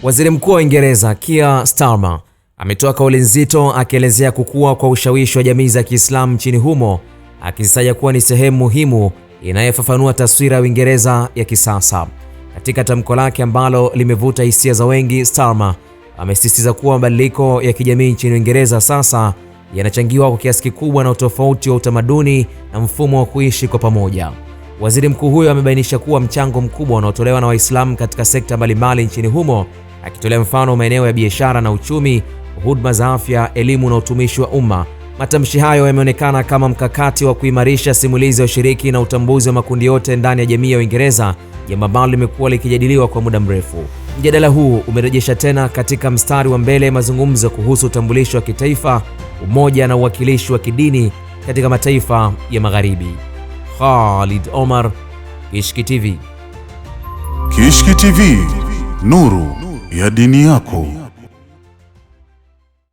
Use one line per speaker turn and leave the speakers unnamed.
Waziri Mkuu wa Uingereza Keir Starmer ametoa kauli nzito akielezea kukua kwa ushawishi wa jamii za Kiislamu nchini humo, akisema kuwa ni sehemu muhimu inayofafanua taswira ya Uingereza ya kisasa. Katika tamko lake ambalo limevuta hisia za wengi, Starmer amesisitiza kuwa mabadiliko ya kijamii nchini Uingereza sasa yanachangiwa kwa kiasi kikubwa na utofauti wa utamaduni na mfumo wa kuishi kwa pamoja. Waziri mkuu huyo amebainisha kuwa mchango mkubwa unaotolewa na Waislamu katika sekta mbalimbali nchini humo, akitolea mfano maeneo ya biashara na uchumi, huduma za afya, elimu na utumishi wa umma. Matamshi hayo yameonekana kama mkakati wa kuimarisha simulizi ya ushiriki na utambuzi wa makundi yote ndani ya jamii ya Uingereza, jambo ambalo limekuwa likijadiliwa kwa muda mrefu. Mjadala huu umerejesha tena katika mstari wa mbele mazungumzo kuhusu utambulisho wa kitaifa, umoja na uwakilishi wa kidini katika mataifa ya Magharibi. Khalid Omar, Kishki TV.
Kishki TV, nuru ya dini yako.